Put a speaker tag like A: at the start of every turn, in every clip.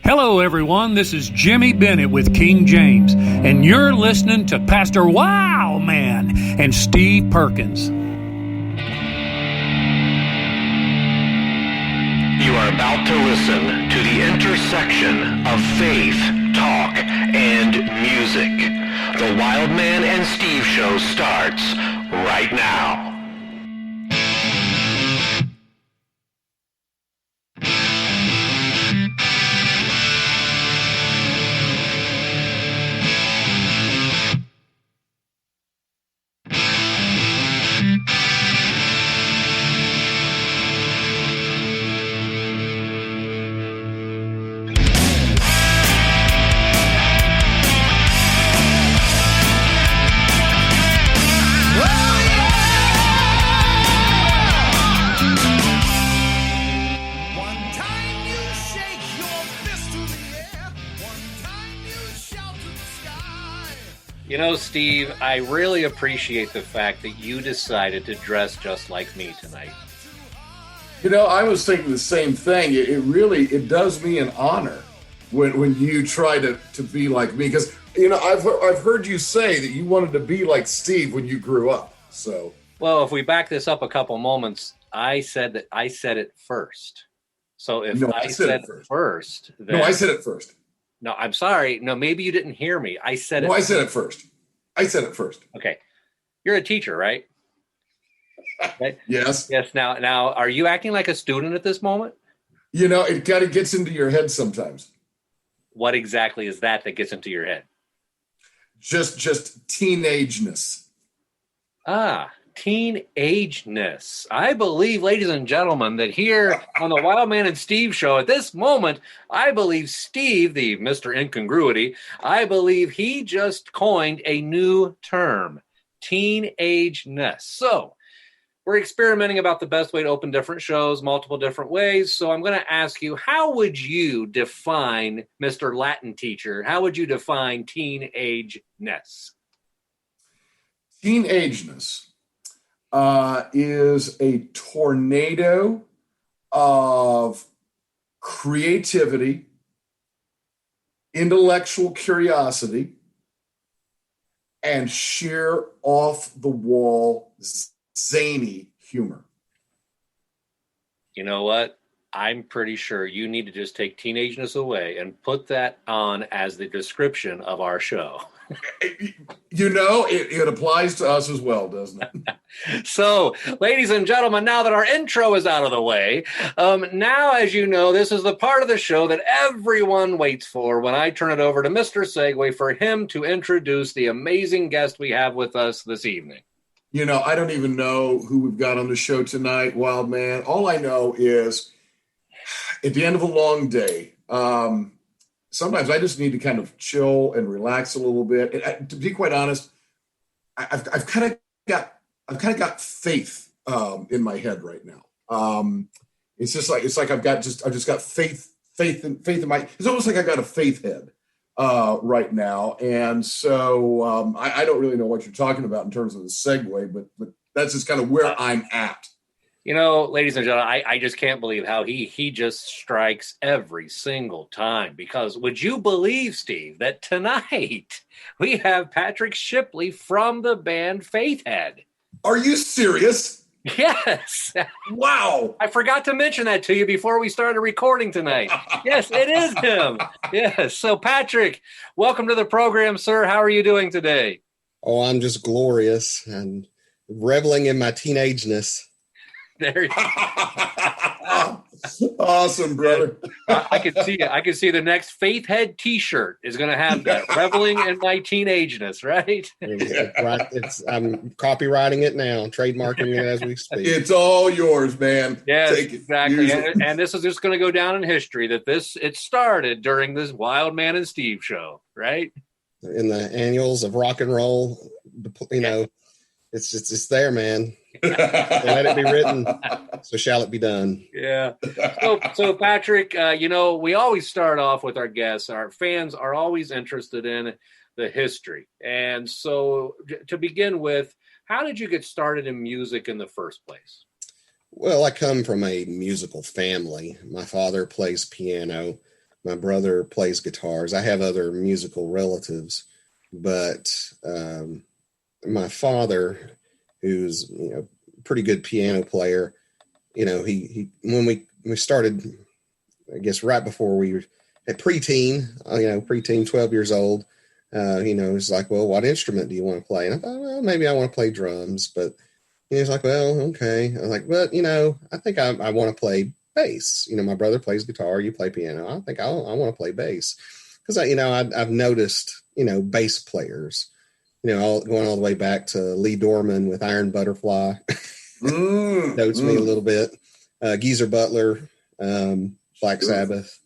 A: Hello, everyone. This is Jimmy Bennett with King James, and you're listening to Pastor Wow Man and Steve Perkins.
B: You are about to listen to the intersection of faith, talk, and music. The Wild Man and Steve Show starts right now.
C: You know, Steve, I really appreciate the fact that you decided to dress just like me tonight.
D: You know, I was thinking the same thing. It does me an honor when you try to be like me, because you know I've heard you say that you wanted to be like Steve when you grew up. So,
C: well, if we back this up a couple moments, I said it first. So if I said it first, then...
D: No, I said it first.
C: No, I'm sorry. No, maybe you didn't hear me. I said it.
D: No, I said it first. I said it first.
C: Okay. You're a teacher, right? Right?
D: Yes.
C: Yes. Now, are you acting like a student at this moment?
D: You know, it kind of gets into your head sometimes.
C: What exactly is that gets into your head?
D: Just teenageness.
C: Teenageness. I believe, ladies and gentlemen, that here on the Wild Man and Steve show at this moment, I believe Steve, the Mr. Incongruity, I believe he just coined a new term, teenageness. So we're experimenting about the best way to open different shows, multiple different ways. So I'm going to ask you, how would you define, Mr. Latin teacher, how would you define teenageness?
D: Teenageness is a tornado of creativity, intellectual curiosity, and sheer off-the-wall zany humor.
C: You know what? I'm pretty sure you need to just take teenageness away and put that on as the description of our show.
D: You know, it applies to us as well, doesn't it?
C: So, ladies and gentlemen, now that our intro is out of the way, now, as you know, this is the part of the show that everyone waits for when I turn it over to Mr. Segway for him to introduce the amazing guest we have with us this evening.
D: You know, I don't even know who we've got on the show tonight, Wild Man. All I know is at the end of a long day, sometimes I just need to kind of chill and relax a little bit. And to be quite honest, I've kind of got faith in my head right now. It's like I've just got faith in my. It's almost like I got a faith head right now, and so I don't really know what you're talking about in terms of the segue, but that's just kind of where I'm at.
C: You know, ladies and gentlemen, I just can't believe how he just strikes every single time. Because would you believe, Steve, that tonight we have Patrick Shipley from the band Faith Head?
D: Are you serious?
C: Yes.
D: Wow.
C: I forgot to mention that to you before we started recording tonight. Yes, it is him. Yes. So, Patrick, welcome to the program, sir. How are you doing today?
E: Oh, I'm just glorious and reveling in my teenageness.
C: There you go.
D: Awesome, brother.
C: I can see the next Faith Head T-shirt is going to have that, reveling in my teenageness, right?
E: I'm copywriting it now, trademarking it as we speak.
D: It's all yours, man.
C: Yes,
D: take it.
C: exactly. And this is just going to go down in history that it started during this Wild Man and Steve show, right?
E: In the annuals of rock and roll, you know, it's there, man. Let it be written, so shall it be done.
C: Yeah. So Patrick, you know, we always start off with our guests. Our fans are always interested in the history. And so to begin with, how did you get started in music in the first place?
E: Well, I come from a musical family. My father plays piano. My brother plays guitars. I have other musical relatives, but my father, who's pretty good piano player, he when we started, I guess right before we were at preteen, 12 years old, he's like, well, what instrument do you want to play? And I thought, well, maybe I want to play drums, but he's like, well, okay. I was like, but I think I want to play bass. My brother plays guitar, you play piano. I think I want to play bass because I've noticed, bass players, going all the way back to Lee Dorman with Iron Butterfly. Notes me a little bit. Geezer Butler, Black Sabbath,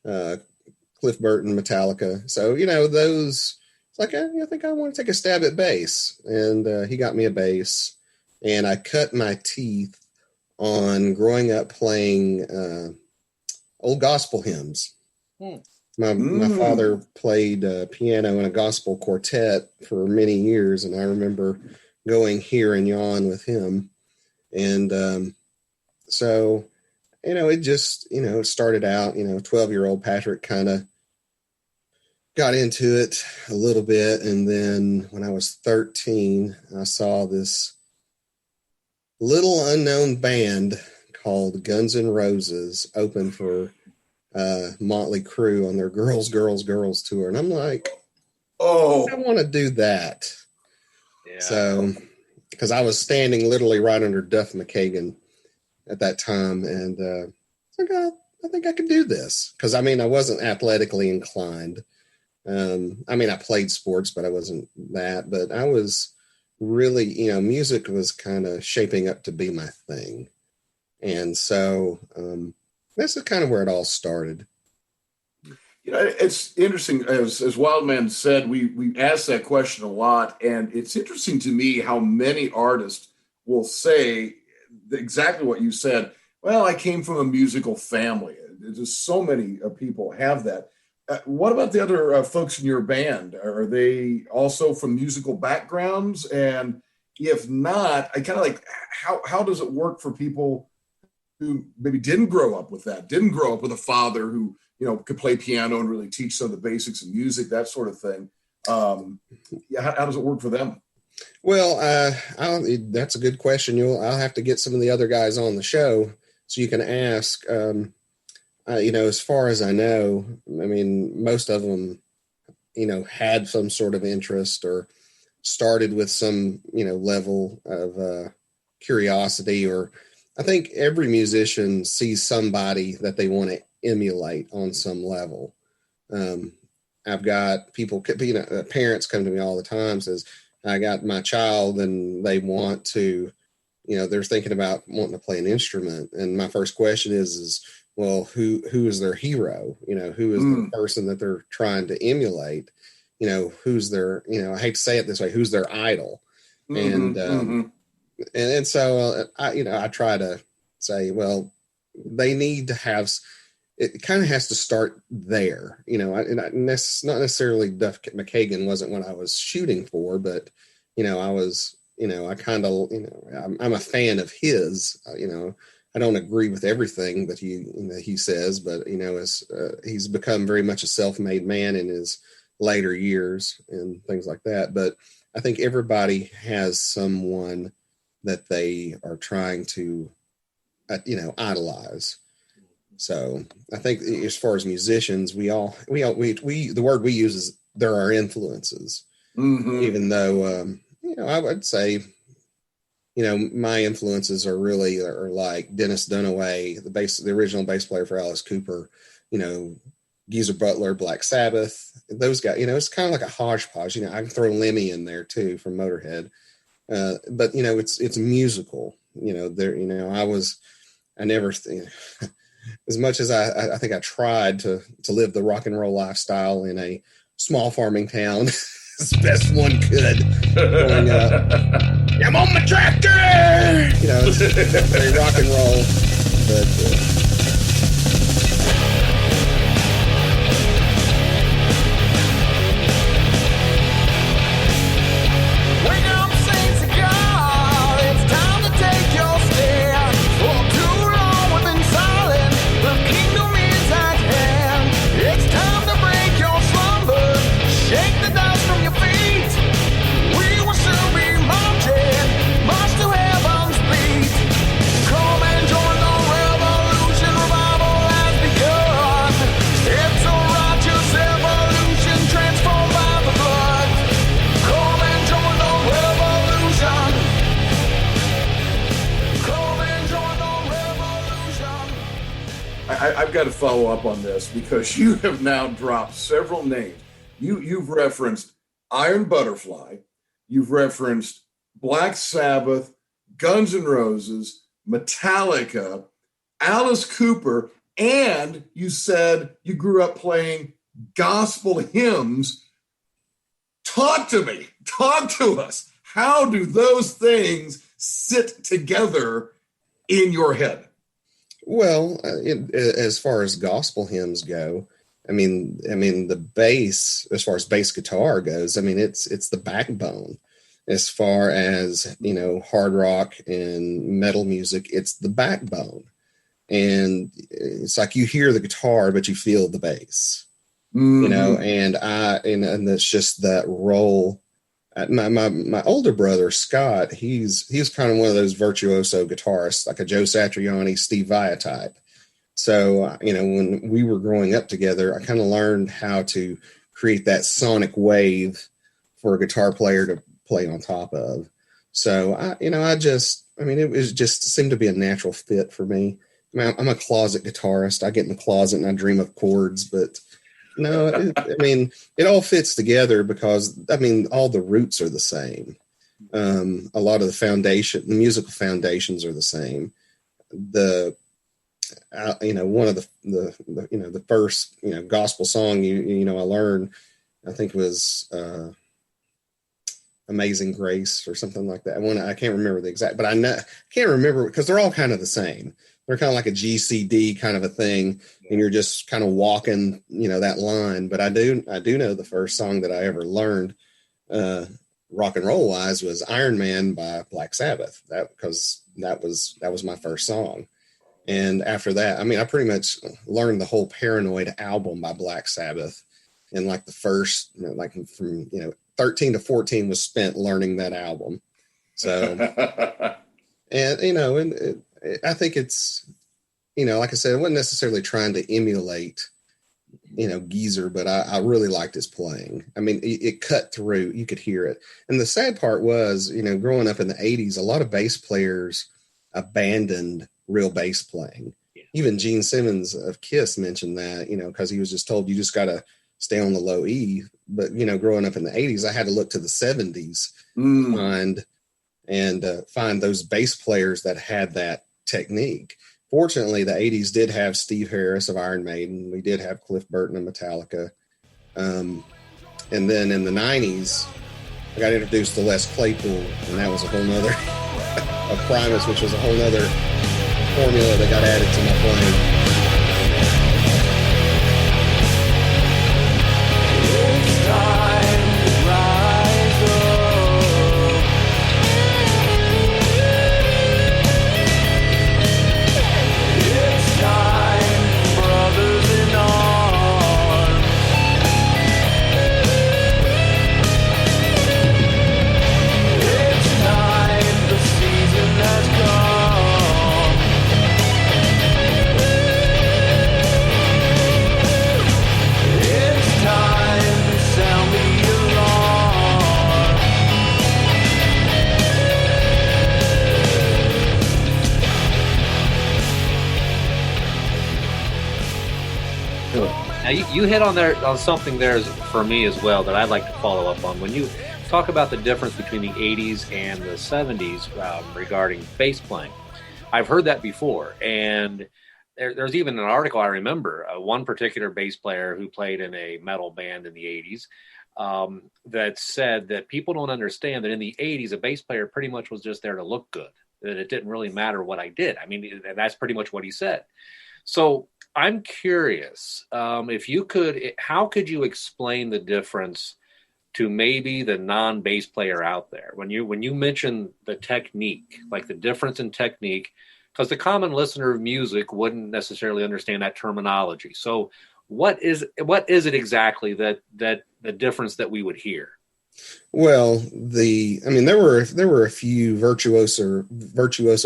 E: Cliff Burton, Metallica. So, those, it's like, I think I want to take a stab at bass. And he got me a bass. And I cut my teeth on growing up playing old gospel hymns. My father played piano in a gospel quartet for many years. And I remember going here and yon with him. And so, it just, it started out, 12-year-old Patrick kind of got into it a little bit. And then when I was 13, I saw this little unknown band called Guns N' Roses open for Motley Crue on their Girls, Girls, Girls tour. And I'm like, oh, I want to do that. Yeah. So, because I was standing literally right under Duff McKagan at that time. And I think I could do this. Because, I wasn't athletically inclined. I played sports, but I wasn't that. But I was really, music was kind of shaping up to be my thing. And so this is kind of where it all started.
D: It's interesting, as Wildman said, we asked that question a lot, and it's interesting to me how many artists will say exactly what you said. Well, I came from a musical family. Just so many people have that. What about the other folks in your band? Are they also from musical backgrounds? And if not, I kind of like, how does it work for people who maybe didn't grow up with that, didn't grow up with a father who, could play piano and really teach some of the basics of music, that sort of thing? How does it work for them?
E: Well, that's a good question. I'll have to get some of the other guys on the show so you can ask. As far as I know, most of them, had some sort of interest or started with some, level of curiosity, or I think every musician sees somebody that they want to emulate on some level. I've got people, parents come to me all the time, says, I got my child and they want to, they're thinking about wanting to play an instrument. And my first question is, well, who is their hero? Who is the person that they're trying to emulate? Who's their, I hate to say it this way, who's their idol? And so I try to say, well, they need to have, it kind of has to start there, and that's not necessarily Duff McKagan wasn't what I was shooting for, but, I was, I kind of, I'm a fan of his, I don't agree with everything that he says, but he's become very much a self-made man in his later years and things like that. But I think everybody has someone that they are trying to, idolize. So I think as far as musicians, the word we use is there are influences, even though I would say. My influences are like Dennis Dunaway, the original bass player for Alice Cooper, Geezer Butler, Black Sabbath, those guys, it's kind of like a hodgepodge. I can throw Lemmy in there too from Motorhead. But it's musical, I never as much as I think I tried to live the rock and roll lifestyle in a small farming town as best one could growing up. I'm on my tractor! It's very rock and roll, but
F: For too long we've been silent. The kingdom is at hand.
D: got to follow up on this because you have now dropped several names. You've referenced Iron Butterfly, you've referenced Black Sabbath, Guns N' Roses, Metallica, Alice Cooper, and you said you grew up playing gospel hymns. Talk to me. Talk to us. How do those things sit together in your head?
E: Well, as far as gospel hymns go, I mean, the bass, as far as bass guitar goes, I mean, it's the backbone. As far as, hard rock and metal music, it's the backbone. And it's like you hear the guitar, but you feel the bass, and it's just that role. My older brother, Scott, he's kind of one of those virtuoso guitarists, like a Joe Satriani, Steve Vai type. So, when we were growing up together, I kind of learned how to create that sonic wave for a guitar player to play on top of. So, it was just seemed to be a natural fit for me. I'm a closet guitarist. I get in the closet and I dream of chords, but no, it all fits together because, all the roots are the same. A lot of the musical foundations are the same. One of the first, gospel song, I learned, I think was, Amazing Grace or something like that. I can't remember the exact, but I can't remember because they're all kind of the same. They're kind of like a GCD kind of a thing, and you're just kind of walking, that line. But I do know the first song that I ever learned, rock and roll wise, was Iron Man by Black Sabbath. Because that was my first song. And after that, I pretty much learned the whole Paranoid album by Black Sabbath. And like the first, from 13 to 14 was spent learning that album. So, and I think it's, like I said, I wasn't necessarily trying to emulate, Geezer, but I really liked his playing. It cut through, you could hear it. And the sad part was, growing up in the 80s, a lot of bass players abandoned real bass playing. Yeah. Even Gene Simmons of Kiss mentioned that, because he was just told you just got to stay on the low E. But, growing up in the 80s, I had to look to the 70s to find those bass players that had that technique. Fortunately, the 80s did have Steve Harris of Iron Maiden. We did have Cliff Burton of Metallica. And then in the 90s, I got introduced to Les Claypool, and that was a whole nother, of Primus, which was a whole nother formula that got added to my playing.
C: Now you hit on something there for me as well that I'd like to follow up on. When you talk about the difference between the 80s and the 70s regarding bass playing, I've heard that before. And there's even an article I remember, one particular bass player who played in a metal band in the 80s that said that people don't understand that in the 80s, a bass player pretty much was just there to look good, that it didn't really matter what I did. That's pretty much what he said. So I'm curious, if you could, how could you explain the difference to maybe the non-bass player out there when you mention the technique, like the difference in technique, because the common listener of music wouldn't necessarily understand that terminology. So what is it exactly that the difference that we would hear?
E: Well, there were a few virtuoso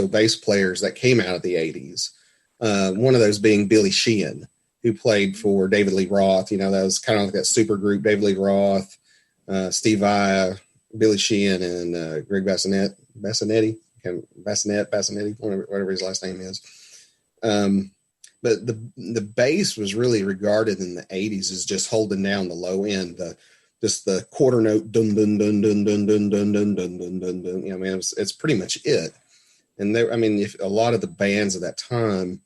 E: bass players that came out of the 80s. One of those being Billy Sheehan, who played for David Lee Roth. That was kind of like that super group, David Lee Roth, Steve Vai, Billy Sheehan, and Greg Bassinetti, whatever his last name is. but the bass was really regarded in the 80s as just holding down the low end, just the quarter note, dun dun dun dun dun dun dun dun dun dun dun dun. You know, I mean, it's pretty much it. And there, I mean, if a lot of the bands of that time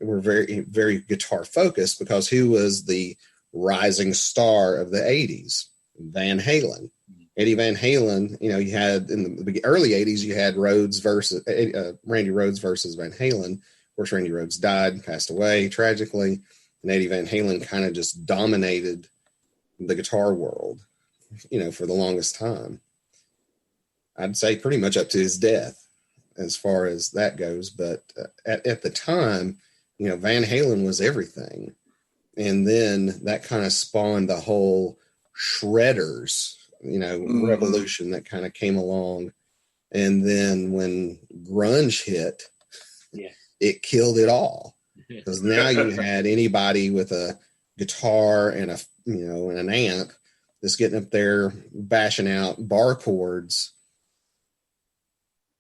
E: were very, very guitar focused, because who was the rising star of the 80s? Van Halen. Eddie Van Halen, you know, you had in the early 80s, you had Randy Rhoads versus Van Halen. Of course, Randy Rhoads died, passed away tragically, and Eddie Van Halen kind of just dominated the guitar world, you know, for the longest time. I'd say pretty much up to his death as far as that goes. But at the time, you know, Van Halen was everything. And then that kind of spawned the whole shredders, you know, revolution that kind of came along. And then when grunge hit, it killed it all, because now you had anybody with a guitar and and an amp that's getting up there bashing out bar chords.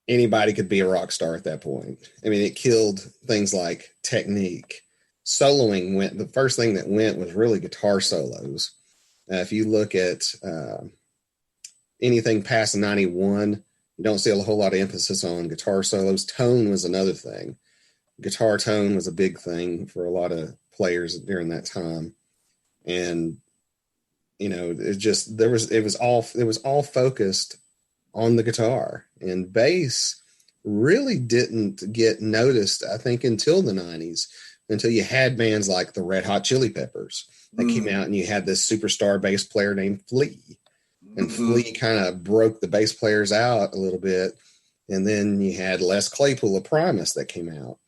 E: Anybody could be a rock star at that point. I mean, it killed things like technique. Soloing the first thing that went was really guitar solos. If you look at anything past 91, you don't see a whole lot of emphasis on guitar solos. Tone was another thing. Guitar tone was a big thing for a lot of players during that time. And, you know, it was all focused on the guitar, and bass really didn't get noticed, I think, until the 90s, until you had bands like the Red Hot Chili Peppers that came out, and you had this superstar bass player named Flea. And Flea kind of broke the bass players out a little bit. And then you had Les Claypool of Primus that came out.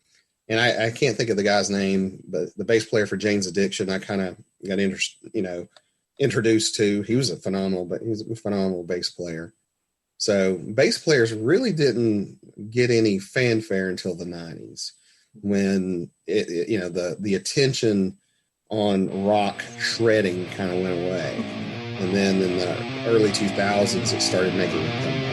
E: And I can't think of the guy's name, but the bass player for Jane's Addiction, I kind of got introduced to. He was a phenomenal bass player. So bass players really didn't get any fanfare until the 90s, when the attention on rock shredding kind of went away. And then in the early 2000s, it started making a comeback.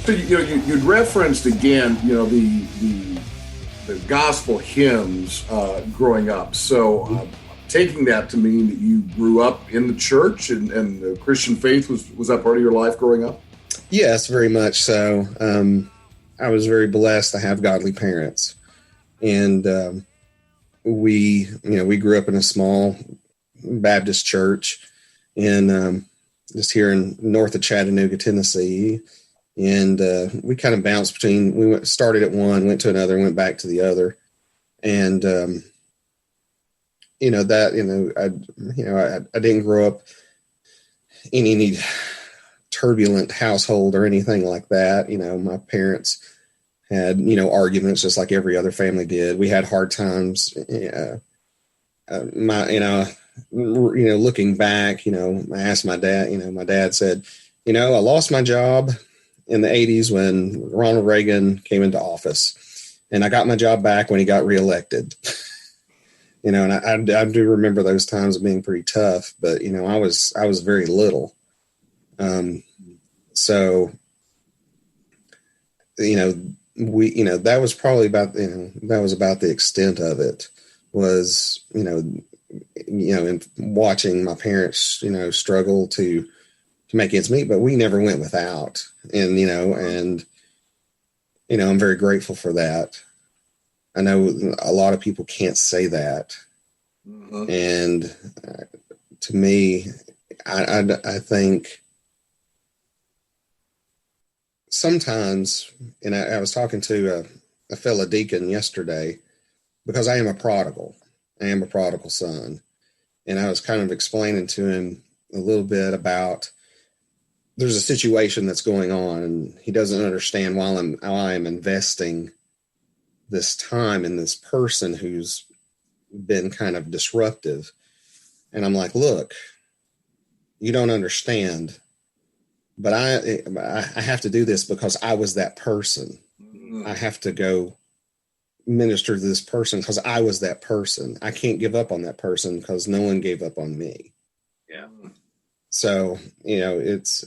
D: So, you'd referenced again, the gospel hymns growing up. So taking that to mean that you grew up in the church and the Christian faith was that part of your life growing up?
E: Yes, very much so. I was very blessed to have godly parents. And we grew up in a small Baptist church in just here in north of Chattanooga, Tennessee. And we kind of bounced between, started at one, went to another, went back to the other. And, I didn't grow up in any turbulent household or anything like that. My parents had, arguments just like every other family did. We had hard times. Looking back, I asked my dad, my dad said, I lost my job in the 80s when Ronald Reagan came into office, and I got my job back when he got reelected. And I do remember those times being pretty tough, but I was very little. So that was probably about, that was about the extent of it, was, in watching my parents, struggle to make ends meet, but we never went without. And, I'm very grateful for that. I know a lot of people can't say that. Mm-hmm. And to me, I think sometimes, and I was talking to a fellow deacon yesterday, because I am a prodigal. I am a prodigal son. And I was kind of explaining to him a little bit about there's a situation that's going on, and he doesn't understand why I'm investing this time in this person who's been kind of disruptive. And I'm like, look, you don't understand, but I have to do this because I was that person. I have to go minister to this person because I was that person. I can't give up on that person because no one gave up on me.
C: Yeah.
E: So, it's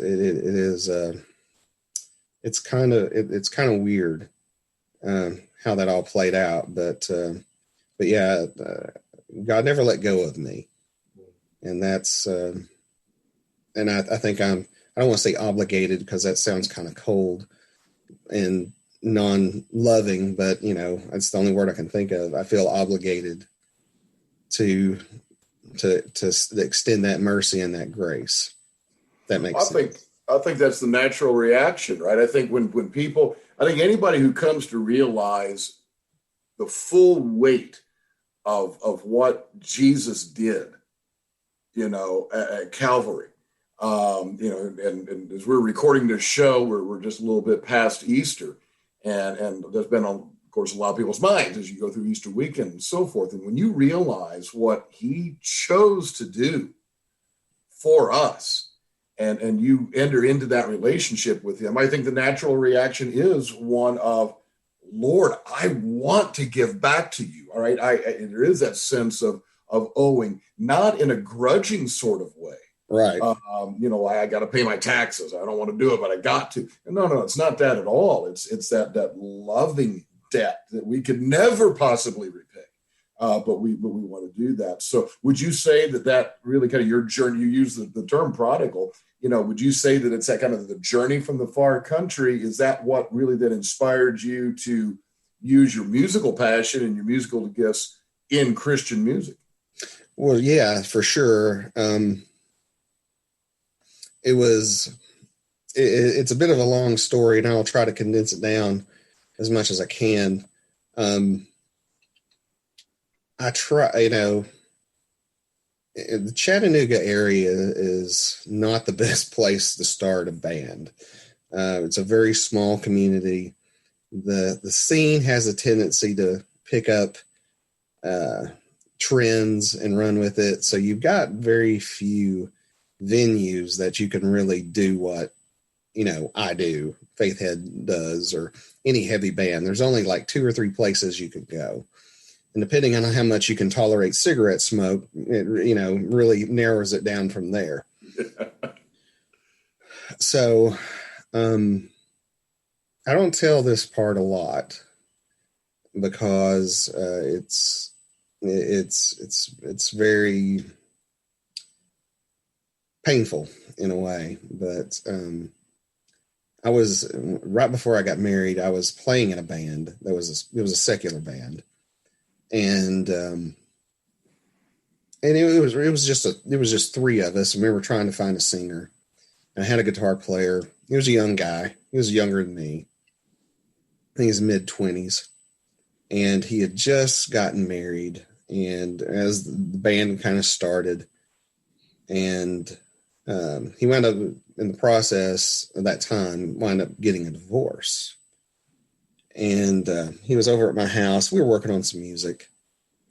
E: kind of weird how that all played out, but yeah, God never let go of me, and that's and I think I don't want to say obligated because that sounds kind of cold and non-loving, but that's the only word I can think of. I feel obligated to extend that mercy and that grace. That makes sense.
D: I think that's the natural reaction, right? I think when people, I think anybody who comes to realize the full weight of what Jesus did, at Calvary, and as we're recording this show, we're just a little bit past Easter, and there's been, of course, a lot of people's minds as you go through Easter weekend and so forth. And when you realize what he chose to do for us, and you enter into that relationship with him, I think the natural reaction is one of, Lord, I want to give back to you. All right. There is that sense of owing, not in a grudging sort of way.
E: Right.
D: I got to pay my taxes. I don't want to do it, but I got to. No, it's not that at all. It's that loving debt that we could never possibly repay. But we want to do that. So would you say that really kind of your journey, you use the term prodigal, would you say that it's that kind of the journey from the far country? Is that what really then inspired you to use your musical passion and your musical gifts in Christian music?
E: Well, yeah, for sure. It's a bit of a long story, and I'll try to condense it down as much as I can. I try, the Chattanooga area is not the best place to start a band. It's a very small community. The scene has a tendency to pick up trends and run with it. So you've got very few venues that you can really do what, I do, Faith Head does, or any heavy band. There's only like 2 or 3 places you can go. And depending on how much you can tolerate cigarette smoke, it, really narrows it down from there. So, I don't tell this part a lot because it's very painful in a way. But I was, right before I got married, I was playing in a band. It was a secular band. And it was just 3 of us, and we were trying to find a singer. And I had a guitar player. He was a young guy. He was younger than me. I think he's mid-20s, and he had just gotten married. And as the band kind of started, and he wound up in the process of that time, wound up getting a divorce. And he was over at my house. We were working on some music,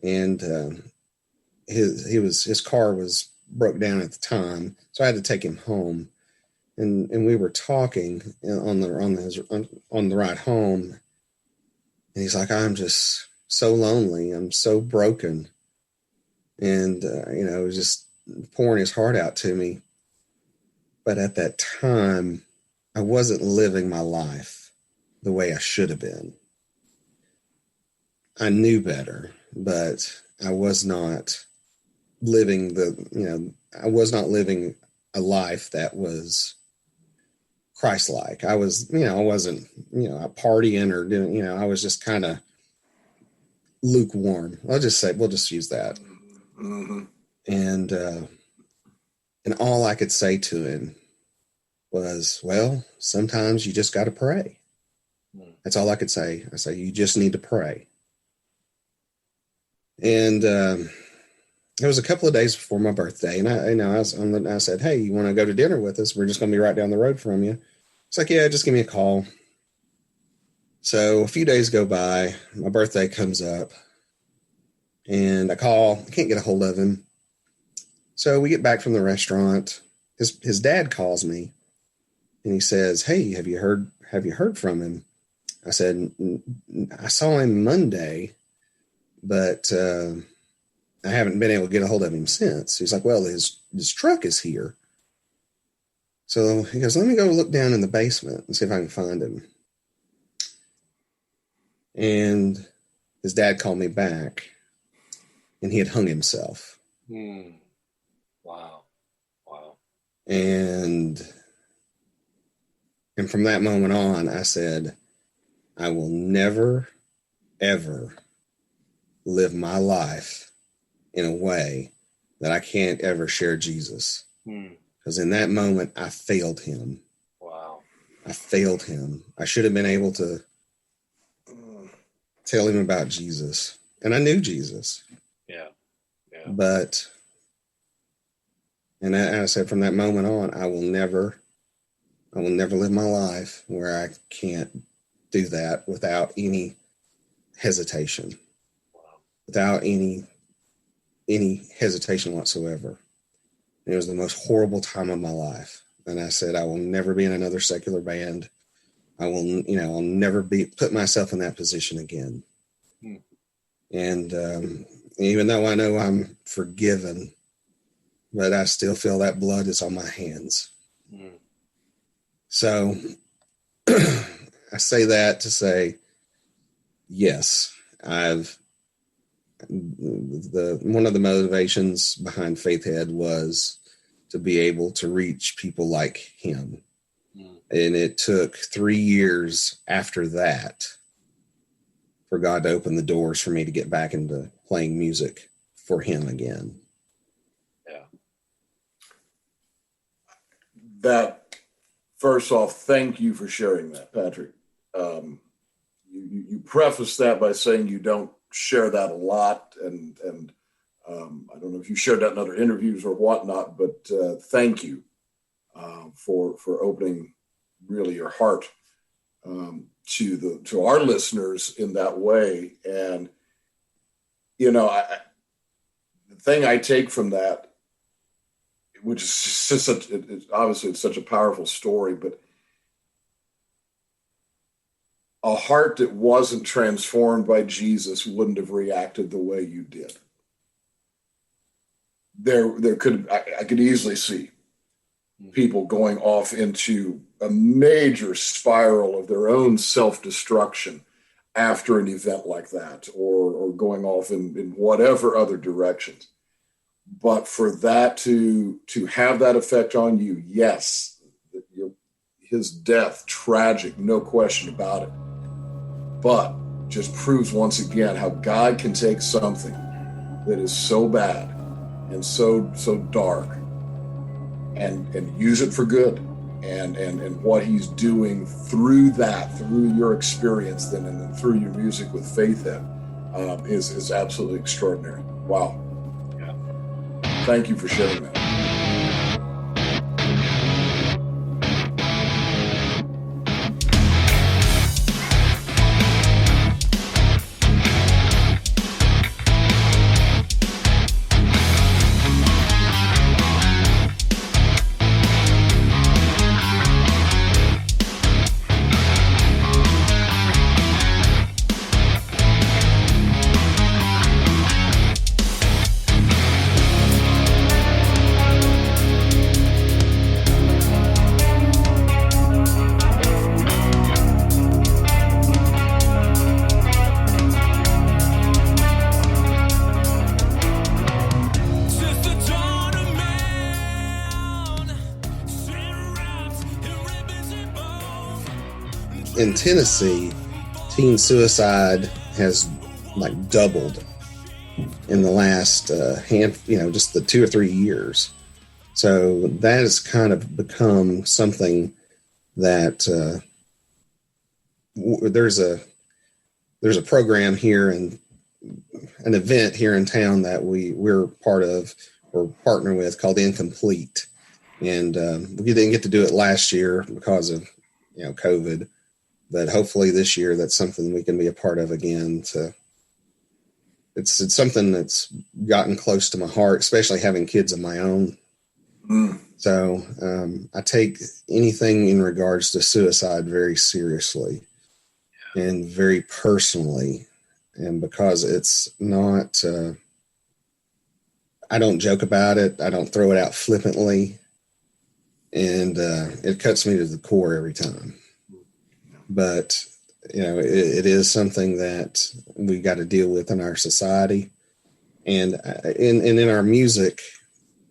E: and his car was broke down at the time, so I had to take him home. And we were talking on the ride home, and he's like, "I'm just so lonely. I'm so broken," and was just pouring his heart out to me. But at that time, I wasn't living my life the way I should have been. I knew better, but I was not living I was not living a life that was Christ-like. I was, I wasn't, partying or doing, I was just kind of lukewarm. We'll just use that. Mm-hmm. And all I could say to him was, well, sometimes you just got to pray. That's all I could say. I say, you just need to pray. And it was a couple of days before my birthday, and I said, hey, you want to go to dinner with us? We're just going to be right down the road from you. It's like, yeah, just give me a call. So a few days go by, my birthday comes up, and I call, I can't get a hold of him. So we get back from the restaurant. His dad calls me, and he says, hey, have you heard from him? I said, I saw him Monday, but I haven't been able to get a hold of him since. He's like, well, his truck is here. So he goes, let me go look down in the basement and see if I can find him. And his dad called me back, and he had hung himself.
C: Wow.
E: And from that moment on, I said, I will never, ever live my life in a way that I can't ever share Jesus. Because in that moment, I failed him.
C: Wow.
E: I failed him. I should have been able to tell him about Jesus. And I knew Jesus.
C: Yeah.
E: But, and I said, from that moment on, I will never live my life where I can't do that without any hesitation, without any hesitation whatsoever. It was the most horrible time of my life. And I said, I will never be in another secular band. I'll never put myself in that position again. And even though I know I'm forgiven, but I still feel that blood is on my hands. So I say that to say, yes, one of the motivations behind Faith Head was to be able to reach people like him. And it took 3 years after that for God to open the doors for me to get back into playing music for him again.
C: Yeah.
D: That, first off, thank you for sharing that, Patrick. You preface that by saying you don't share that a lot, and I don't know if you shared that in other interviews or whatnot, but thank you for opening really your heart to our listeners in that way. And the thing I take from that, which is just obviously it's such a powerful story, but a heart that wasn't transformed by Jesus wouldn't have reacted the way you did. I could easily see people going off into a major spiral of their own self-destruction after an event like that, or going off in whatever other directions. But for that to have that effect on you, yes, his death, tragic, no question about it. But just proves once again how God can take something that is so bad and so dark and use it for good. And what he's doing through your experience then, and then through your music with Faith Head, is absolutely extraordinary. Wow. Yeah. Thank you for sharing that.
E: In Tennessee, teen suicide has doubled in the last just the 2 or 3 years. So that has kind of become something that there's a program here and an event here in town that we're part of or partner with called Incomplete. And we didn't get to do it last year because of, COVID, but hopefully this year that's something we can be a part of again. It's something that's gotten close to my heart, especially having kids of my own. So I take anything in regards to suicide very seriously and very personally. And because it's not, I don't joke about it. I don't throw it out flippantly. And it cuts me to the core every time. But, it is something that we got to deal with in our society. And in our music,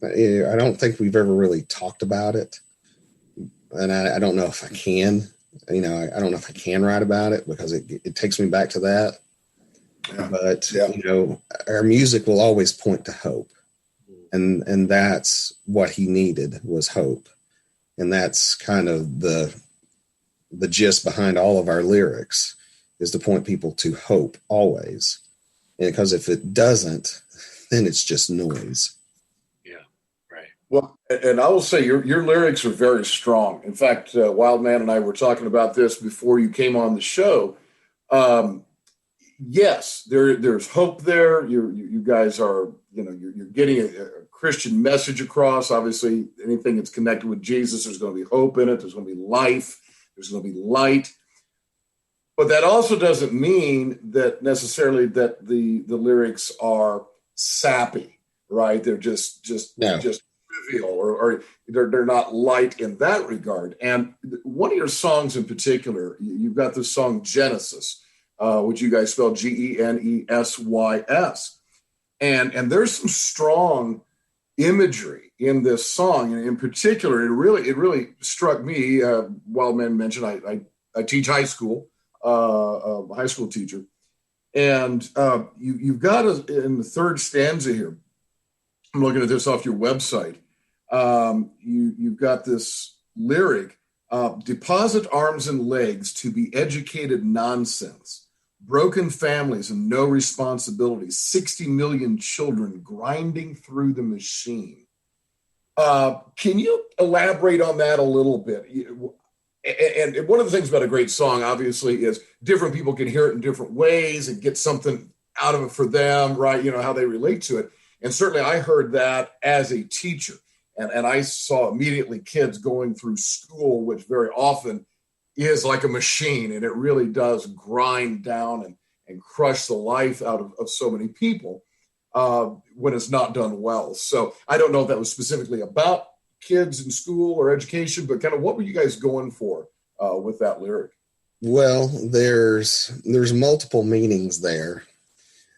E: I don't think we've ever really talked about it. And I don't know if I can. I don't know if I can write about it because it takes me back to that. Yeah. But, our music will always point to hope. And that's what he needed was hope. And that's kind of the gist behind all of our lyrics is to point people to hope always. And because if it doesn't, then it's just noise.
C: Yeah, right.
D: Well, and I will say your lyrics are very strong. In fact, Wildman and I were talking about this before you came on the show. Yes, there's hope there. You guys are, you're getting a Christian message across. Obviously, anything that's connected with Jesus, there's going to be hope in it. There's going to be life. There's going to be light. But that also doesn't mean that necessarily that the lyrics are sappy, right? They're just trivial or they're not light in that regard. And one of your songs in particular, you've got this song Genesis, which you guys spell Genesys. And there's some strong imagery in this song. And in particular, it really struck me. Wildman mentioned I teach high school, a high school teacher. And you've got in the third stanza here, I'm looking at this off your website. You've got this lyric, deposit arms and legs to be educated nonsense. Broken families and no responsibilities, 60 million children grinding through the machine. Can you elaborate on that a little bit? And one of the things about a great song, obviously, is different people can hear it in different ways and get something out of it for them, right? How they relate to it. And certainly I heard that as a teacher. And I saw immediately kids going through school, which very often is like a machine, and it really does grind down and crush the life out of so many people when it's not done well. So I don't know if that was specifically about kids in school or education, but kind of what were you guys going for with that lyric?
E: Well, there's multiple meanings there.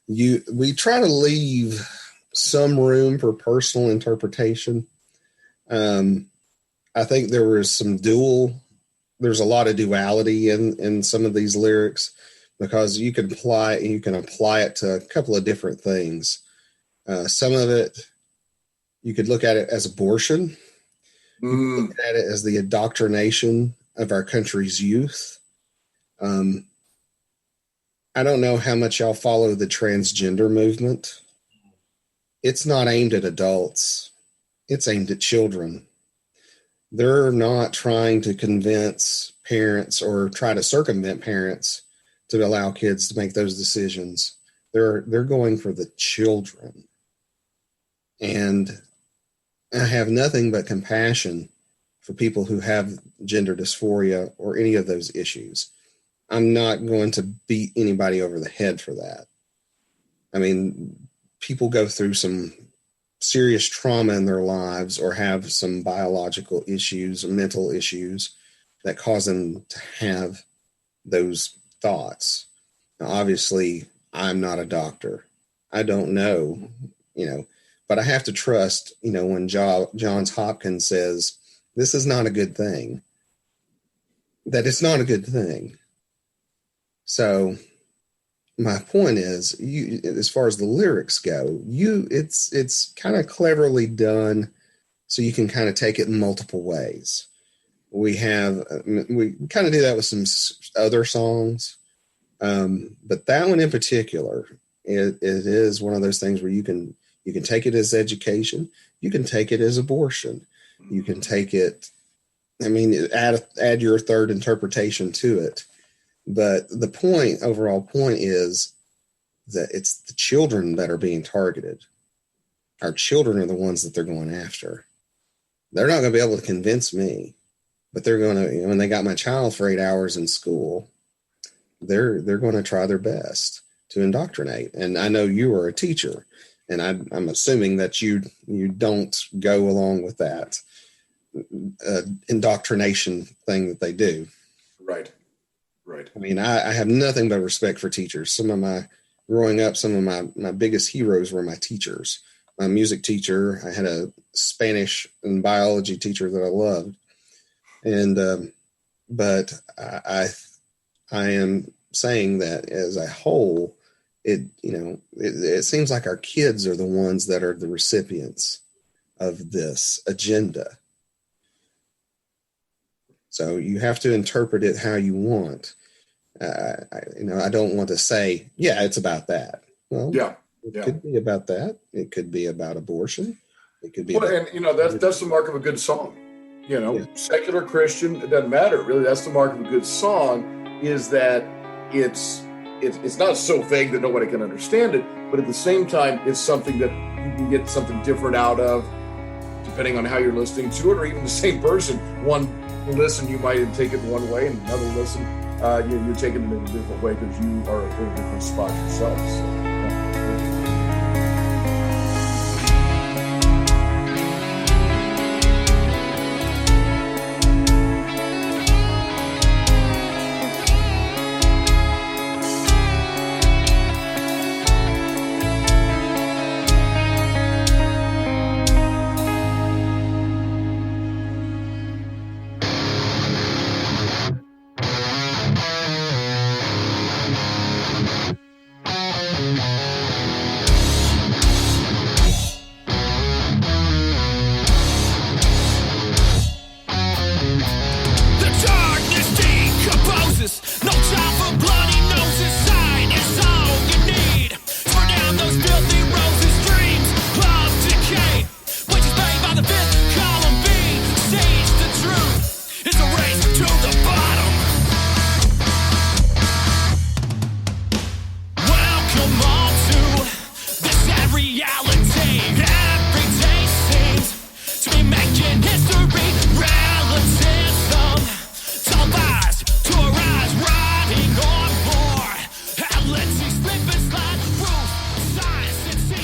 E: We try to leave some room for personal interpretation. I think there's a lot of duality in some of these lyrics because you can apply it to a couple of different things. Some of it, you could look at it as abortion. You could look at it as the indoctrination of our country's youth. I don't know how much y'all follow the transgender movement. It's not aimed at adults. It's aimed at children. They're not trying to convince parents or try to circumvent parents to allow kids to make those decisions. They're going for the children. And I have nothing but compassion for people who have gender dysphoria or any of those issues. I'm not going to beat anybody over the head for that. I mean, people go through some serious trauma in their lives or have some biological issues or mental issues that cause them to have those thoughts. Now, obviously, I'm not a doctor. I don't know, but I have to trust, when Johns Hopkins says this is not a good thing, that it's not a good thing. So my point is, as far as the lyrics go, it's kind of cleverly done so you can kind of take it in multiple ways. We kind of do that with some other songs, but that one in particular, it is one of those things where you can take it as education, you can take it as abortion, you can take it. I mean, add your third interpretation to it, but the overall point is that it's the children that are being targeted. Our children are the ones that they're going after. They're not going to be able to convince me, but they're going to, when they got my child for 8 hours in school, they're going to try their best to indoctrinate. And I know you are a teacher, and I'm assuming that you don't go along with that indoctrination thing that they do.
D: Right.
E: I mean, I have nothing but respect for teachers. Growing up, some of my biggest heroes were my teachers. My music teacher, I had a Spanish and biology teacher that I loved. And, but I am saying that as a whole, it seems like our kids are the ones that are the recipients of this agenda. So you have to interpret it how you want. I don't want to say, yeah, it's about that. Well, it could be about that. It could be about abortion. It could be.
D: Well, and that's the mark of a good song. Secular Christian, it doesn't matter really. That's the mark of a good song, is that it's not so vague that nobody can understand it, but at the same time, it's something that you can get something different out of, depending on how you're listening to it, or even the same person. One listen, you might take it one way, and another listen, you're taking it in a different way because you are in a different spot yourself. So.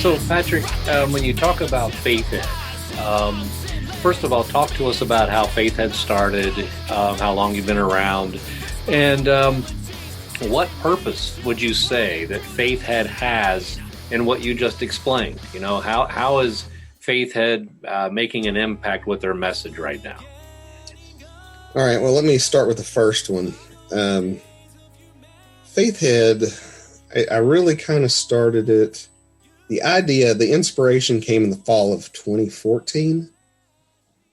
C: So, Patrick, when you talk about Faith Head, first of all, talk to us about how Faith Head started, how long you've been around, and what purpose would you say that Faith Head has in what you just explained? How is Faith Head making an impact with their message right now?
E: All right, well, let me start with the first one. Faith Head, I really kind of started it. The inspiration came in the fall of 2014,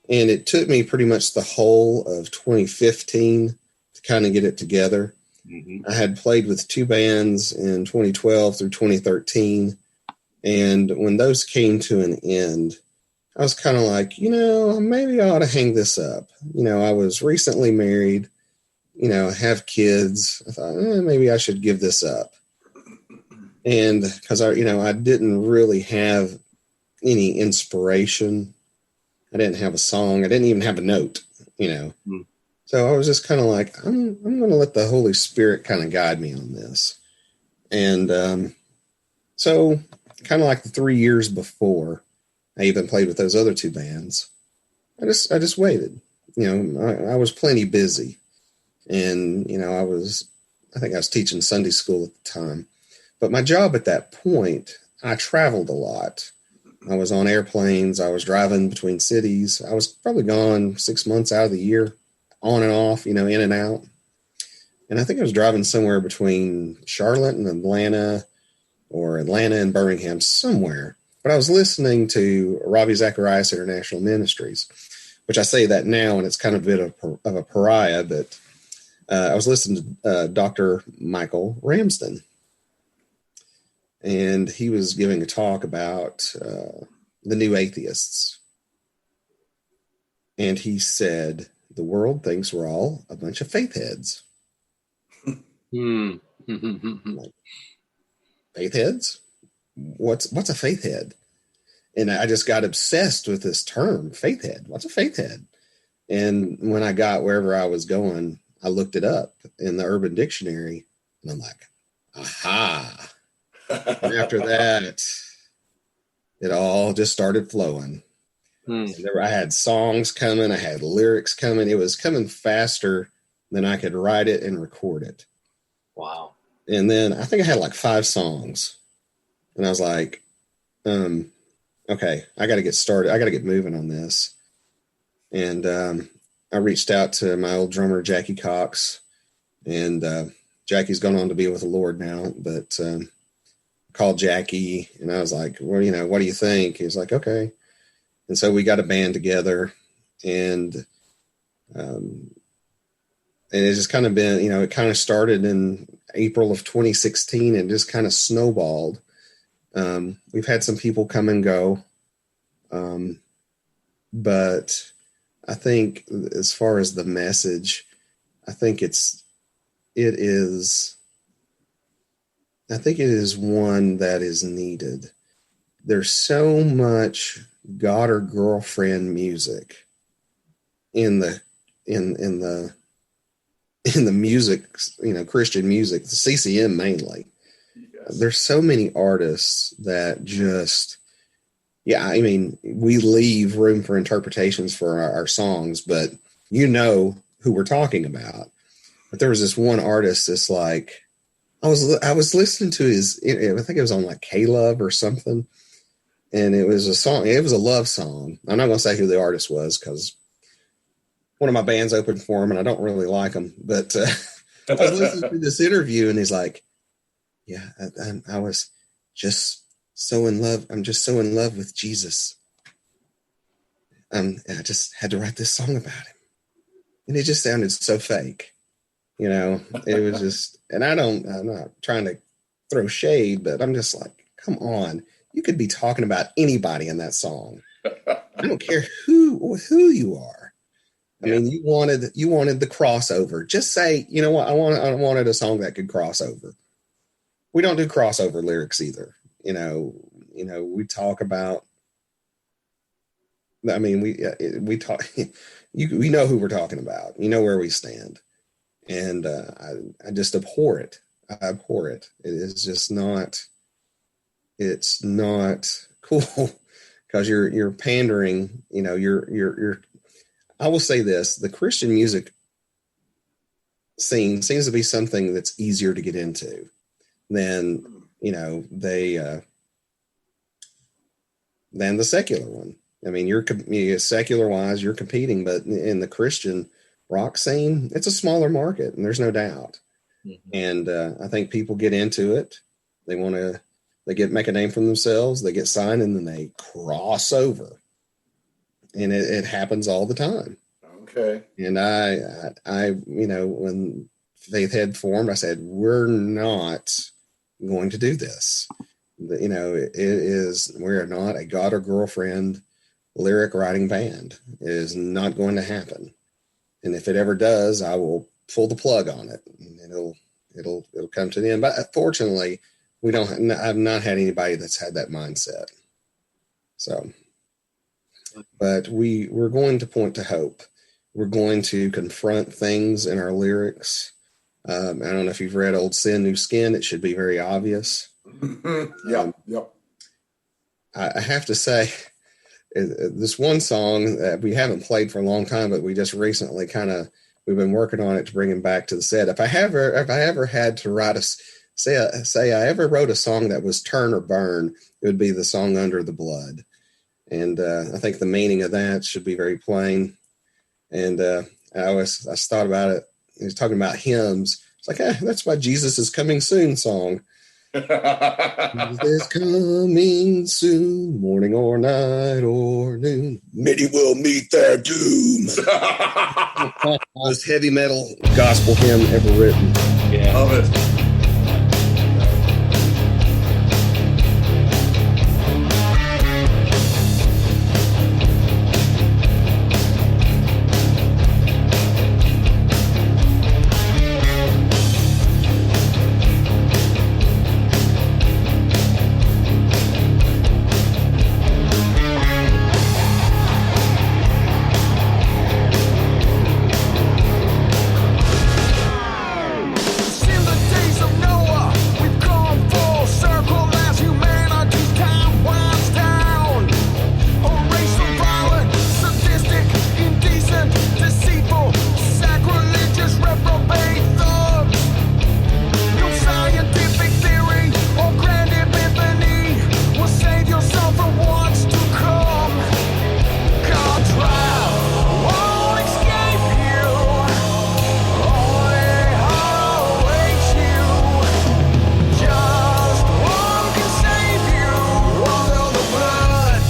E: and it took me pretty much the whole of 2015 to kind of get it together. Mm-hmm. I had played with two bands in 2012 through 2013, and when those came to an end, I was kind of like, maybe I ought to hang this up. I was recently married, have kids. I thought, maybe I should give this up. And because I didn't really have any inspiration. I didn't have a song. I didn't even have a note, Mm. So I was just kind of like, I'm going to let the Holy Spirit kind of guide me on this. And so kind of like the 3 years before I even played with those other two bands, I just waited. I was plenty busy. And, I think I was teaching Sunday school at the time. But my job at that point, I traveled a lot. I was on airplanes. I was driving between cities. I was probably gone 6 months out of the year, on and off, in and out. And I think I was driving somewhere between Charlotte and Atlanta, or Atlanta and Birmingham, somewhere. But I was listening to Ravi Zacharias International Ministries, which I say that now, and it's kind of a bit of a pariah, but I was listening to Dr. Michael Ramsden, and he was giving a talk about the new atheists. And he said, the world thinks we're all a bunch of faith heads. Like, faith heads? What's a faith head? And I just got obsessed with this term, faith head. What's a faith head? And when I got wherever I was going, I looked it up in the Urban Dictionary, and I'm like, aha. And after that, it all just started flowing. I had songs coming. I had lyrics coming. It was coming faster than I could write it and record it.
C: Wow.
E: And then I think I had like 5 songs. And I was like, okay, I got to get started. I got to get moving on this. And I reached out to my old drummer, Jackie Cox. And Jackie's gone on to be with the Lord now. But called Jackie. And I was like, well, what do you think? He was like, okay. And so we got a band together, and it's just kind of been, it kind of started in April of 2016 and just kind of snowballed. We've had some people come and go. But I think as far as the message, I think it is one that is needed. There's so much God or girlfriend music in the music, Christian music, the CCM mainly. Yes. There's so many artists that just, we leave room for interpretations for our songs, but who we're talking about. But there was this one artist that's like, I was listening to his, I think it was on like K-Love or something. And it was a song. It was a love song. I'm not going to say who the artist was because one of my bands opened for him, and I don't really like him. But I was listening to this interview, and he's like, "Yeah, I was just so in love. I'm just so in love with Jesus. I just had to write this song about him, and it just sounded so fake. It was just. And I'm not trying to throw shade, but I'm just like, come on." You could be talking about anybody in that song. I don't care who you are. I mean, you wanted the crossover. Just say, you know what? I wanted a song that could cross over. We don't do crossover lyrics either. We talk about. I mean, we talk. We know who we're talking about. You know where we stand, and I just abhor it. I abhor it. It is just not. It's not cool because you're pandering, you're I will say this, the Christian music scene seems to be something that's easier to get into than, than the secular one. I mean, you're secular wise, you're competing, but in the Christian rock scene, it's a smaller market, and there's no doubt. Mm-hmm. And I think people get into it. They want to, make a name for themselves, they get signed, and then they cross over. And it happens all the time.
D: Okay. And
E: I when Faith Head formed, I said, we're not going to do this. We're not a God or girlfriend lyric writing band. It is not going to happen. And if it ever does, I will pull the plug on it, and it'll come to the end. But fortunately, I've not had anybody that's had that mindset. So, but we're going to point to hope. We're going to confront things in our lyrics. I don't know if you've read Old Sin, New Skin. It should be very obvious.
D: Yep.
E: I have to say, this one song that we haven't played for a long time, but we just recently we've been working on it to bring him back to the set. If I ever had to write say I ever wrote a song that was turn or burn, it would be the song Under the Blood. And I think the meaning of that should be very plain. And I thought about it. He was talking about hymns. It's like, that's my Jesus is Coming Soon song. Jesus coming soon, morning or night or noon. Many will meet their doom. Most heavy metal gospel hymn ever written.
C: Yeah.
D: Love it.
F: In the days of Noah, we've gone full circle as humanity's time winds down. A race of violent, sadistic, indecent, deceitful, sacrilegious, reprobate thugs. No scientific theory or grand epiphany will save your soul from what's to come. God's wrath won't escape you. Only awaits you. Just one can save you. Under the blood.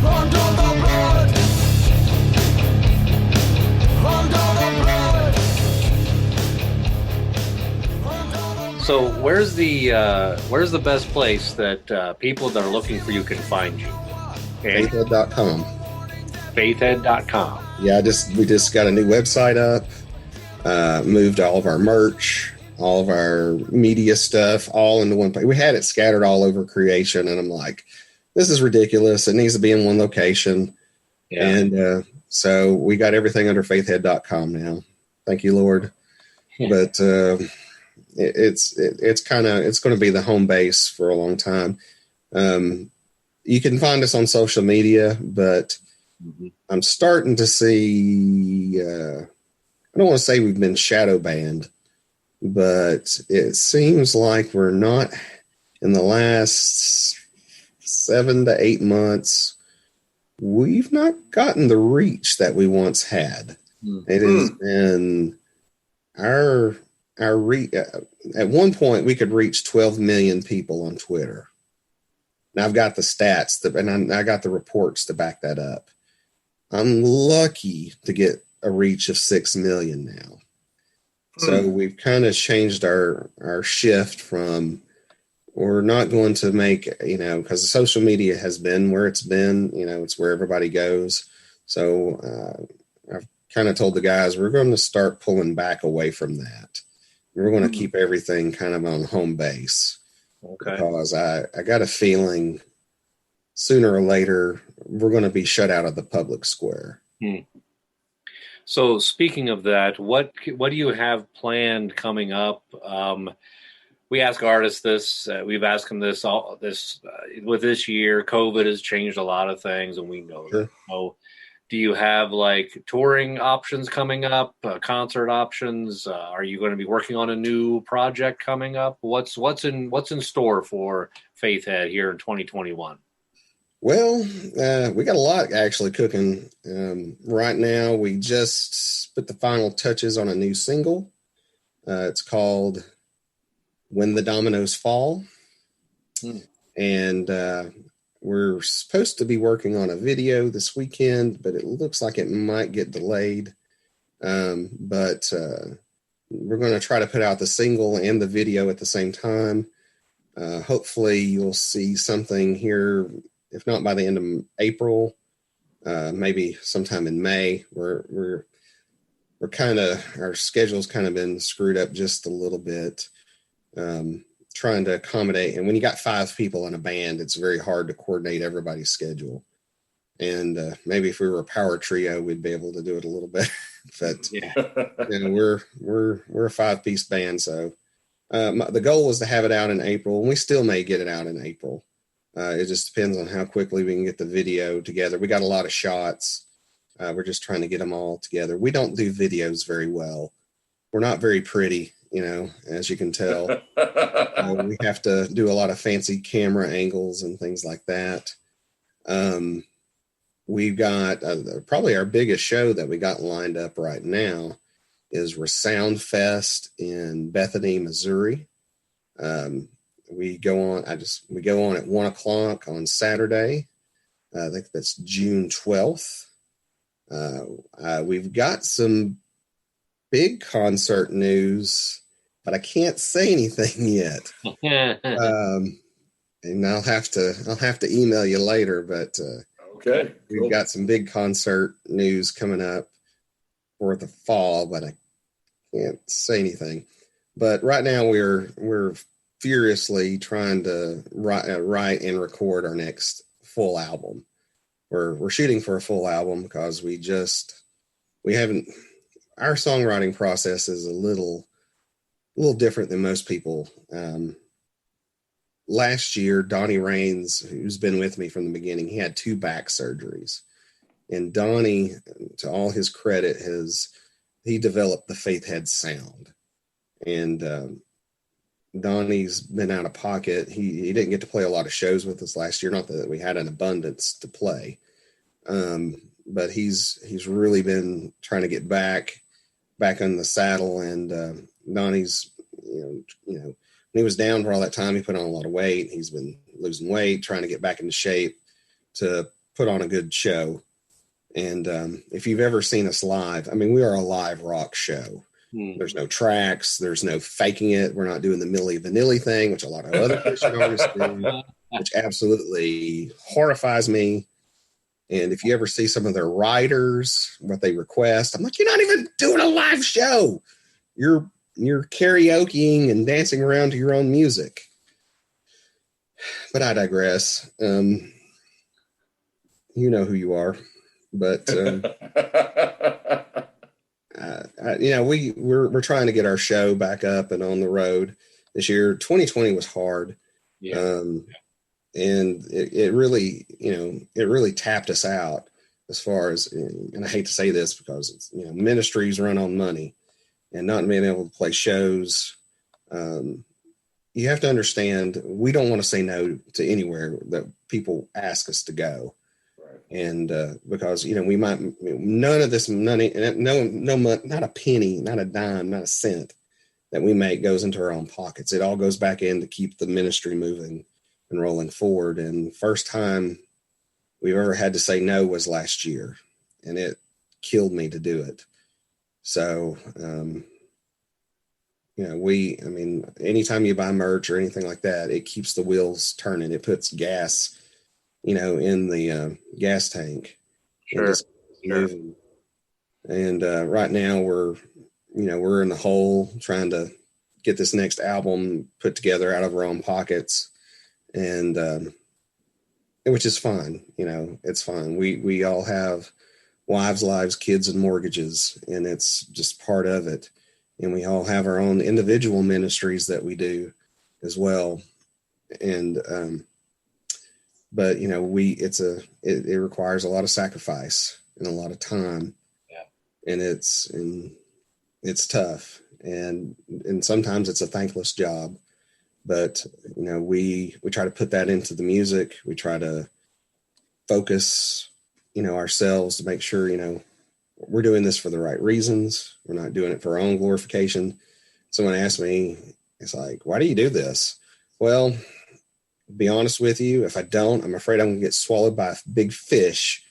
F: Under the blood. Under the blood.
C: So where's the best place that people that are looking for you can find you? Okay.
E: Faithhead.com.
C: Faithhead.com.
E: Yeah, we just got a new website up. Moved all of our merch, all of our media stuff, all into one place. We had it scattered all over creation, and I'm like, this is ridiculous. It needs to be in one location.
C: Yeah.
E: And so we got everything under faithhead.com now. Thank you, Lord.
C: Yeah.
E: But it's going to be the home base for a long time. You can find us on social media, but I'm starting to see, I don't want to say we've been shadow banned, but it seems like we're not, in the last 7 to 8 months, we've not gotten the reach that we once had. It has been our reach. At one point, we could reach 12 million people on Twitter. Now I've got the stats and I got the reports to back that up. I'm lucky to get a reach of 6 million now. So we've kind of changed our shift from, we're not going to make, because social media has been where it's been, it's where everybody goes. So I've kind of told the guys, we're going to start pulling back away from that. We're going to keep everything kind of on home base.
C: Okay.
E: Because I got a feeling sooner or later we're going to be shut out of the public square.
C: So speaking of that, what do you have planned coming up? We ask artists this. We've asked them this. With this year, COVID has changed a lot of things, and we know that. So, do you have like touring options coming up? Concert options? Are you going to be working on a new project coming up? What's in store for Faith Head here in 2021?
E: Well, we got a lot actually cooking right now. We just put the final touches on a new single. It's called "When the Dominoes Fall," and we're supposed to be working on a video this weekend, but it looks like it might get delayed. But we're going to try to put out the single and the video at the same time. Hopefully you'll see something here, if not by the end of April, maybe sometime in May. We're kind of, our schedule's kind of been screwed up just a little bit. Trying to accommodate, and when you got 5 people in a band, it's very hard to coordinate everybody's schedule. And maybe if we were a power trio, we'd be able to do it a little bit. But we're a 5-piece band, so the goal was to have it out in April, and we still may get it out in April. It just depends on how quickly we can get the video together. We got a lot of shots. We're just trying to get them all together. We don't do videos very well. We're not very pretty, as you can tell. We have to do a lot of fancy camera angles and things like that. We've got probably our biggest show that we got lined up right now is Resound Fest in Bethany, Missouri. We go on at 1:00 on Saturday. I think that's June 12th. We've got some big concert news, but I can't say anything yet. And I'll have to email you later, but
D: Okay.
E: we've
D: Cool.
E: got some big concert news coming up for the fall, but I can't say anything. But right now we're furiously trying to write and record our next full album. We're shooting for a full album because our songwriting process is a little different than most people. Last year, Donnie Rains, who's been with me from the beginning, he had 2 back surgeries. And Donnie, to all his credit, he developed the Faith Head sound. And Donnie's been out of pocket. He didn't get to play a lot of shows with us last year. Not that we had an abundance to play, but he's really been trying to get back on the saddle. And Donnie's, when he was down for all that time, he put on a lot of weight. He's been losing weight, trying to get back into shape to put on a good show. And if you've ever seen us live, I mean, we are a live rock show. There's no tracks. There's no faking it. We're not doing the Milli Vanilli thing, which a lot of other Christian artists do, which absolutely horrifies me. And if you ever see some of their writers, what they request, I'm like, you're not even doing a live show. You're karaokeing and dancing around to your own music. But I digress. You know who you are. But we're trying to get our show back up and on the road this year. 2020 was hard. Yeah. And it really tapped us out as far as, and I hate to say this because it's, ministries run on money, and not being able to play shows. You have to understand, we don't want to say no to anywhere that people ask us to go. And because we might, none of this money, no, not a penny, not a dime, not a cent that we make goes into our own pockets. It all goes back in to keep the ministry moving and rolling forward. And first time we've ever had to say no was last year, and it killed me to do it. So, anytime you buy merch or anything like that, it keeps the wheels turning. It puts gas in the gas tank.
C: Sure.
E: And right now we're in the hole trying to get this next album put together out of our own pockets, and which is fine. It's fine. We all have wives, lives, kids, and mortgages, and it's just part of it. And we all have our own individual ministries that we do as well. And but it requires a lot of sacrifice and a lot of time. Yeah. And it's tough. And sometimes it's a thankless job, but we try to put that into the music. We try to focus, ourselves to make sure, we're doing this for the right reasons. We're not doing it for our own glorification. Someone asked me, it's like, why do you do this? Well, be honest with you, if I don't, I'm afraid I'm going to get swallowed by a big fish.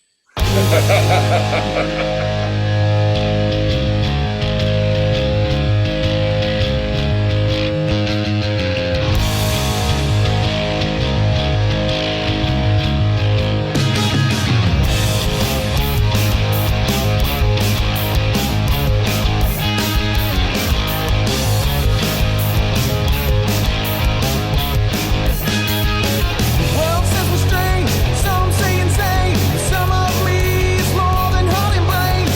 F: World says we're strange, some say insane. Some of me is more than heart and brain.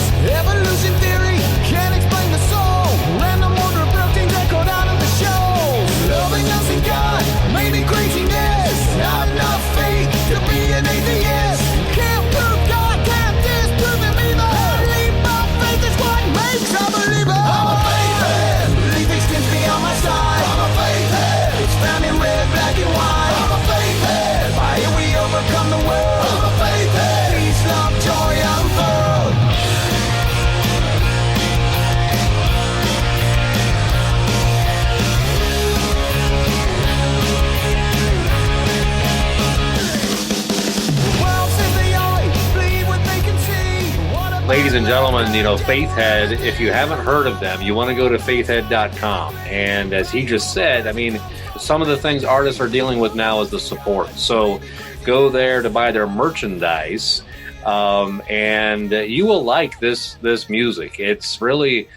C: ladies and gentlemen, Faith Head, if you haven't heard of them, you want to go to faithhead.com. And as he just said, I mean, some of the things artists are dealing with now is the support. So go there to buy their merchandise, and you will like this music. It's really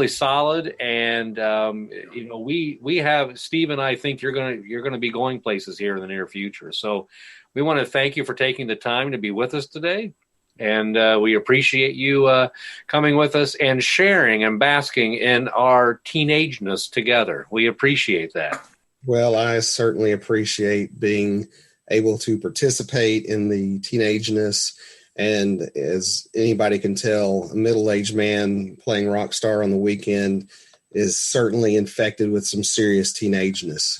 C: solid, and we have Steve and I think you're gonna be going places here in the near future. So we want to thank you for taking the time to be with us today. And we appreciate you coming with us and sharing and basking in our teenageness together. We appreciate that.
E: Well, I certainly appreciate being able to participate in the teenageness. And as anybody can tell, a middle-aged man playing rock star on the weekend is certainly infected with some serious teenageness.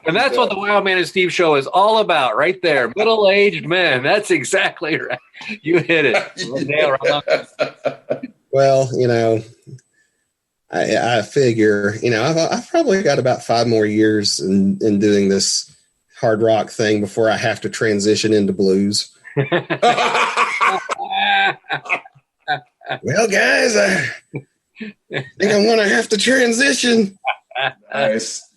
C: And that's what the Wild Man and Steve show is all about right there. Middle-aged men. That's exactly right. You hit it. Nail right.
E: Well, I figure, I've probably got about 5 more years in doing this hard rock thing before I have to transition into blues. Well, guys, I think I'm going to have to transition.
D: Nice.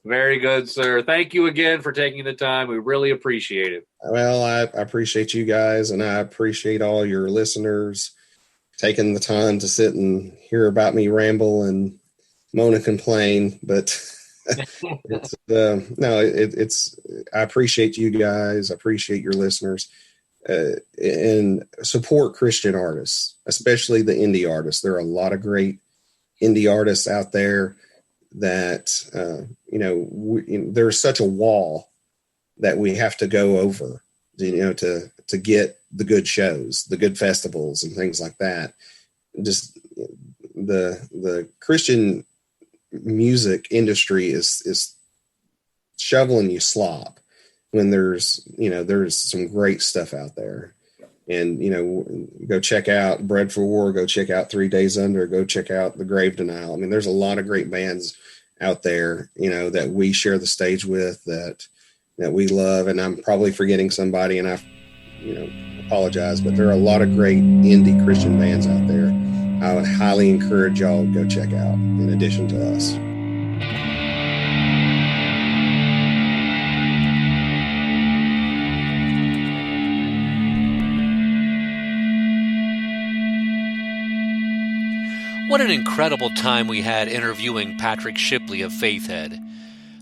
C: Very good, sir. Thank you again for taking the time. We really appreciate it.
E: Well, I appreciate you guys, and I appreciate all your listeners taking the time to sit and hear about me ramble and moan and complain. But it's I appreciate you guys. I appreciate your listeners, and support Christian artists, especially the indie artists. There are a lot of great indie artists out there that, there's such a wall that we have to go over, to get the good shows, the good festivals and things like that. Just the Christian music industry is shoveling you slop when there's some great stuff out there. And, go check out Bread for War, go check out 3 Days Under, go check out The Grave Denial. I mean, there's a lot of great bands out there, that we share the stage with, that we love. And I'm probably forgetting somebody, and I, apologize, but there are a lot of great indie Christian bands out there. I would highly encourage y'all to go check out, in addition to us.
A: What an incredible time we had interviewing Patrick Shipley of Faith Head.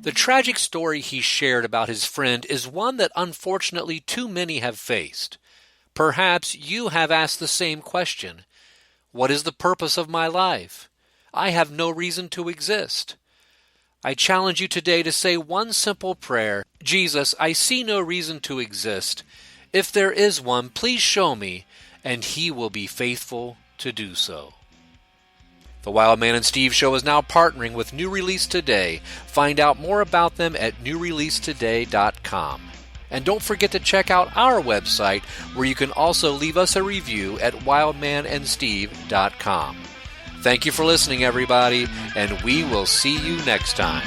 A: The tragic story he shared about his friend is one that unfortunately too many have faced. Perhaps you have asked the same question. What is the purpose of my life? I have no reason to exist. I challenge you today to say one simple prayer. Jesus, I see no reason to exist. If there is one, please show me, and He will be faithful to do so. The Wild Man and Steve Show is now partnering with New Release Today. Find out more about them at newreleasetoday.com. And don't forget to check out our website, where you can also leave us a review at wildmanandsteve.com. Thank you for listening, everybody, and we will see you next time.